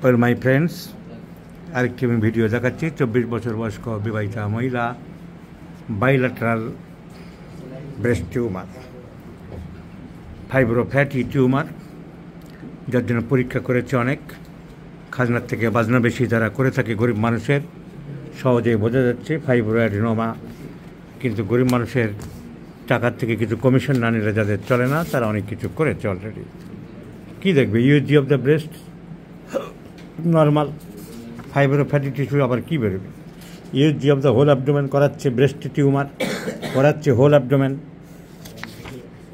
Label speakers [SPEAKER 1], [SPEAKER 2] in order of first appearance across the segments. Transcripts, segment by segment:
[SPEAKER 1] Well my friends, আরেকটি আমি video দেখাচ্ছি। 24 বছর বয়স্ক বিবাহিতা মহিলা, বাইল্যাটারাল ব্রেস্ট টিউমার, ফাইব্রোফ্যাটি টিউমার, যার জন্য পরীক্ষা করেছে অনেক। খাজনার থেকে বাজনা বেশি যারা করে থাকে গরিব মানুষের, সহজেই বোঝা যাচ্ছে ফাইব্রোঅ্যাডিনোমা। কিন্তু গরিব মানুষের টাকার থেকে কিছু কমিশন না নিলে যাদের চলে না, তারা অনেক কিছু করেছে অলরেডি। কী দেখবে? USG of the breast normal, fibrofatty tissue আবার কী বেরোবে? USG of the whole abdomen করাচ্ছে, ব্রেস্ট টিউমার করাচ্ছে হোল অ্যাবডোমেন।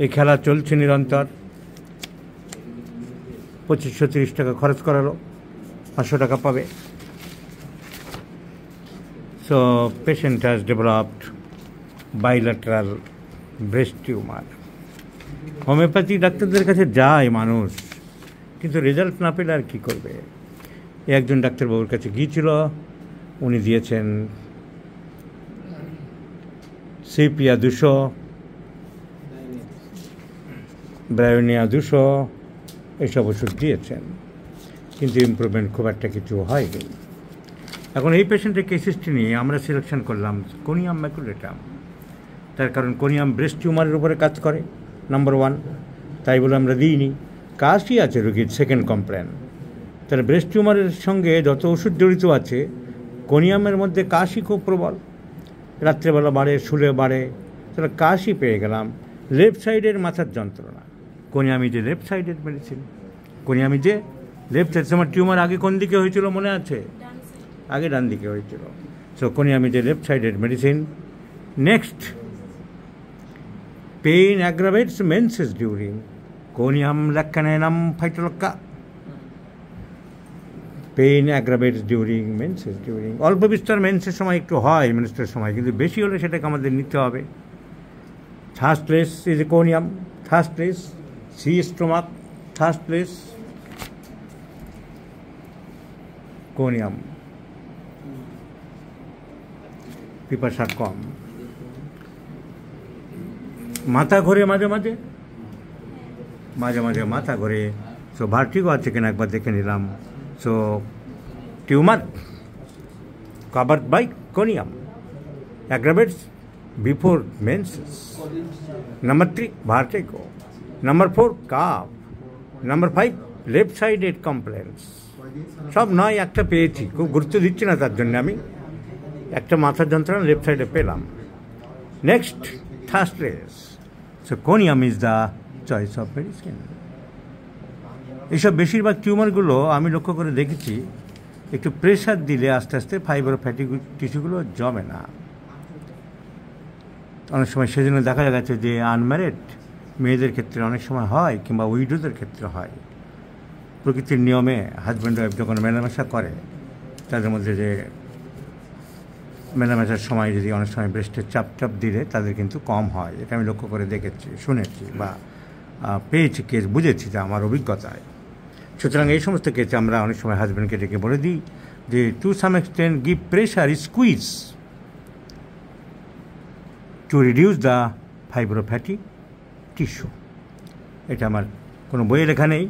[SPEAKER 1] এই খেলা চলছে নিরন্তর। 2530 টাকা খরচ করালো, 500 টাকা পাবে। So patient has developed bilateral breast tumour. Homeopathy ডাক্তারদের কাছে যায় মানুষ, কিন্তু রেজাল্ট না পেলে আর কী করবে? একজন ডাক্তারবাবুর কাছে গিয়েছিল, উনি দিয়েছেন সিপিয়া 200, ব্রায়োনিয়া 200, এসব ওষুধ দিয়েছেন, কিন্তু ইমপ্রুভমেন্ট খুব একটা কিছু হয়নি। এখন এই পেশেন্টের কেস হিস্ট্রি নিয়ে আমরা সিলেকশন করলাম কোনিয়াম ম্যাকুলেটাম। তার কারণ কোনিয়াম ব্রেস্ট টিউমারের উপরে কাজ করে, নাম্বার 1, তাই বলে আমরা দিইনি। কাশই আছে রোগীর সেকেন্ড কমপ্লেন। তাহলে ব্রেস্ট টিউমারের সঙ্গে যত ওষুধ জড়িত আছে, কোনিয়ামের মধ্যে কাশি খুব প্রবল, রাত্রেবেলা বাড়ে, শুলে বাড়ে। তাহলে কাশি পেয়ে গেলাম। লেফট সাইডের মাথার যন্ত্রণা, কোনিয়ামিজে লেফট সাইডের মেডিসিন। কোনিয়ামিজে লেফট সাইড। তোমার টিউমার আগে কোন দিকে হয়েছিল মনে আছে? আগে ডান দিকে হয়েছিল। সো কোনিয়ামিজে লেফট সাইডের medicine. Next, pain aggravates menses during conium lac caninum phytolacca. Pain aggravates during menses during. অল্প বিস্তর মেন্সের সময় একটু হয়, মেন্সের সময়, কিন্তু বেশি হলে সেটাকে আমাদের নিতে হবে। Third place is a conium, third place. See stomach, third place conium. পিপাসা কম, মাথা ঘোরে মাঝে মাঝে মাথা ঘোরে। সো ভার্টিগো আছে কিনা একবার দেখে নিলাম। So tumour covered by conium, aggravates before menses. Number 3, vertigo. Number 4, cough. Number 5, left-sided complaints. সব নয়, একটা পেয়েছি, খুব গুরুত্ব দিচ্ছি না তার জন্য আমি। একটা মাথার যন্ত্রণা লেফট সাইডে পেলাম। Next, third place. So conium is the choice of medicine. এইসব বেশিরভাগ টিউমারগুলো আমি লক্ষ্য করে দেখেছি, একটু প্রেশার দিলে আস্তে আস্তে ফাইব্রোফ্যাটি টিস্যুগুলো জমে না। অনেক সময় সেজন্য দেখা গেছে যে আনম্যারিড মেয়েদের ক্ষেত্রে অনেক সময় হয়, কিংবা উইডোদের ক্ষেত্রে হয়। প্রকৃতির নিয়মে হাজব্যান্ড ওয়াইফ যখন মেলামেশা করে, তাদের মধ্যে যে মেলামেশার সময় যদি অনেক সময় ব্রেস্টের চাপ দিলে তাদের কিন্তু কম হয়। এটা আমি লক্ষ্য করে দেখেছি, শুনেছি, বা পেয়েছি, কেস বুঝেছি, যা আমার অভিজ্ঞতায়। সুতরাং এই সমস্ত কেসে আমরা অনেক সময় হাজব্যান্ডকে ডেকে বলে দিই যে to some extent give pressure squeeze to reduce the fibrofatty tissue. এটা আমার কোনো বইয়ে লেখা নেই,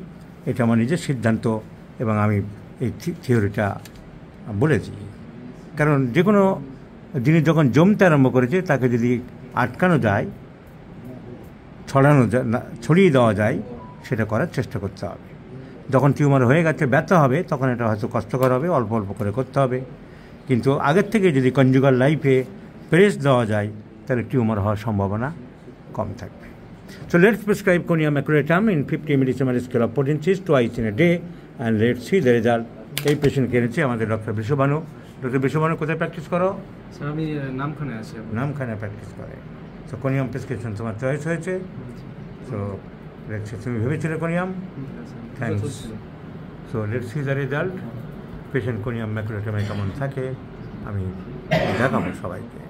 [SPEAKER 1] এটা আমার নিজের সিদ্ধান্ত, এবং আমি এই থিওরিটা বলেছি। কারণ যে কোনো জিনিস যখন জমতে আরম্ভ করেছে, তাকে যদি আটকানো যায়, ছড়িয়ে দেওয়া যায়, সেটা করার চেষ্টা করতে হবে। যখন টিউমার হয়ে গেছে, ব্যথা হবে, তখন এটা হয়তো কষ্টকর হবে, অল্প অল্প করে করতে হবে। কিন্তু আগের থেকে যদি কনজুগাল লাইফে প্রেস দেওয়া যায়, তাহলে টিউমার হওয়ার সম্ভাবনা কম থাকবে। So let's prescribe conium maculatum in 50 millesimal scale of potencies twice in a day, and let's see the result. এই পেশেন্টকে এনেছে আমাদের ডক্টর বিশ্বভানু। ডক্টর বিশ্বভানু কোথায় প্র্যাকটিস করো?
[SPEAKER 2] স্যার আমি নামখানায় আছি।
[SPEAKER 1] নামখানায় প্র্যাকটিস করে। সো কোনিয়াম প্রেসক্রিপশন তোমার চয়েস হয়েছে। সো লেটস সি, তুমি ভেবেছিলে conium? Thanks. So let's see the result. Patient conium ম্যাকুলেটামে কেমন থাকে আমি দেখাবো সবাইকে।